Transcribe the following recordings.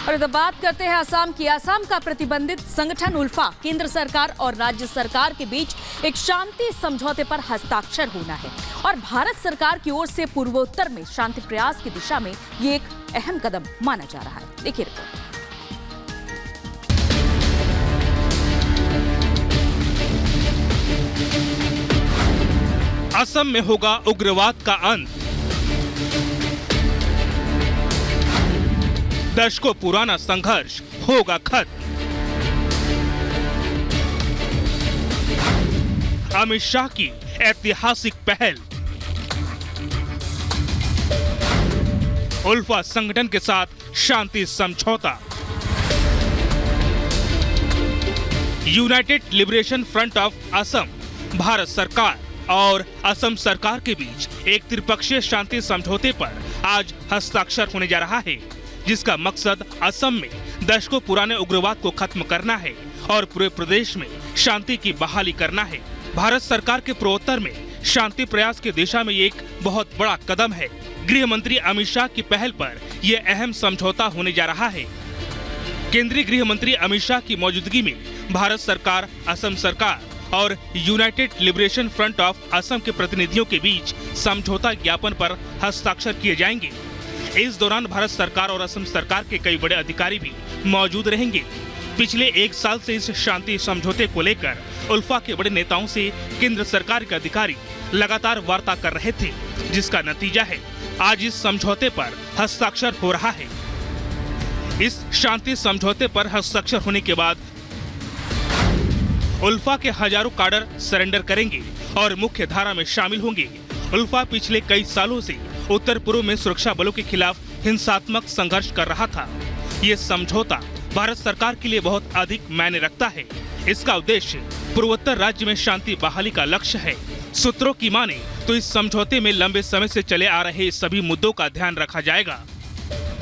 और तो बात करते हैं असम की। असम का प्रतिबंधित संगठन उल्फा केंद्र सरकार और राज्य सरकार के बीच एक शांति समझौते पर हस्ताक्षर होना है और भारत सरकार की ओर से पूर्वोत्तर में शांति प्रयास की दिशा में ये एक अहम कदम माना जा रहा है। देखिए रिपोर्ट। असम में होगा उग्रवाद का अंत। दशकों पुराना संघर्ष होगा खत्म। अमित शाह की ऐतिहासिक पहल। उल्फा संगठन के साथ शांति समझौता। United liberation front of Assam, Bharat सरकार और असम सरकार के बीच एक त्रिपक्षीय शांति समझौते पर आज हस्ताक्षर होने जा रहा है, जिसका मकसद असम में दशकों पुराने उग्रवाद को खत्म करना है और पूरे प्रदेश में शांति की बहाली करना है। भारत सरकार के पूर्वोत्तर में शांति प्रयास की दिशा में एक बहुत बड़ा कदम है। गृह मंत्री अमित शाह की पहल पर यह अहम समझौता होने जा रहा है। केंद्रीय गृह मंत्री अमित शाह की मौजूदगी में भारत सरकार, असम सरकार और United liberation front of Assam के प्रतिनिधियों के बीच समझौता ज्ञापन पर हस्ताक्षर किए जाएंगे। इस दौरान भारत सरकार और असम सरकार के कई बड़े अधिकारी भी मौजूद रहेंगे। पिछले एक साल से इस शांति समझौते को लेकर उल्फा के बड़े नेताओं से केंद्र सरकार के अधिकारी लगातार वार्ता कर रहे थे, जिसका नतीजा है आज इस समझौते पर हस्ताक्षर हो रहा है। इस शांति समझौते पर हस्ताक्षर होने के बाद उल्फा के हजारों कैडर सरेंडर करेंगे और मुख्य धारा में शामिल होंगे। उल्फा पिछले कई सालों से उत्तर पूर्व में सुरक्षा बलों के खिलाफ हिंसात्मक संघर्ष कर रहा था। ये समझौता भारत सरकार के लिए बहुत अधिक मायने रखता है। इसका उद्देश्य पूर्वोत्तर राज्य में शांति बहाली का लक्ष्य है। सूत्रों की माने तो इस समझौते में लंबे समय से चले आ रहे सभी मुद्दों का ध्यान रखा जाएगा।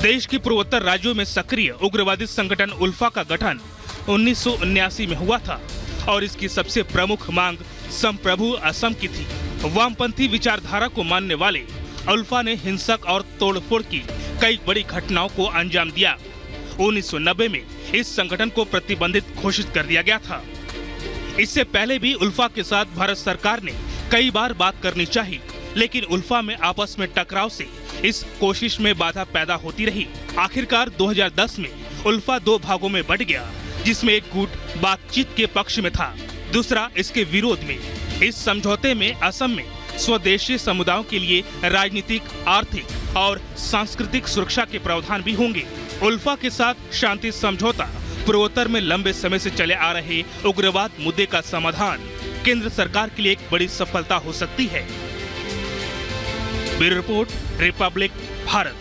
देश के पूर्वोत्तर राज्यों में सक्रिय उग्रवादी संगठन उल्फा का गठन 1979 में हुआ था और इसकी सबसे प्रमुख मांग संप्रभु असम की थी। वामपंथी विचारधारा को मानने वाले उल्फा ने हिंसक और तोड़फोड़ की कई बड़ी घटनाओं को अंजाम दिया। 1990 में इस संगठन को प्रतिबंधित घोषित कर दिया गया था। इससे पहले भी उल्फा के साथ भारत सरकार ने कई बार बात करनी चाहिए, लेकिन उल्फा में आपस में टकराव से इस कोशिश में बाधा पैदा होती रही। आखिरकार 2010 में उल्फा दो भागों में बंट गया, जिसमें एक गुट बातचीत के पक्ष में था, दूसरा इसके विरोध में। इस समझौते में असम में स्वदेशी समुदायों के लिए राजनीतिक, आर्थिक और सांस्कृतिक सुरक्षा के प्रावधान भी होंगे। उल्फा के साथ शांति समझौता पूर्वोत्तर में लंबे समय से चले आ रहे उग्रवाद मुद्दे का समाधान केंद्र सरकार के लिए एक बड़ी सफलता हो सकती है। Bureau report, Republic Bharat.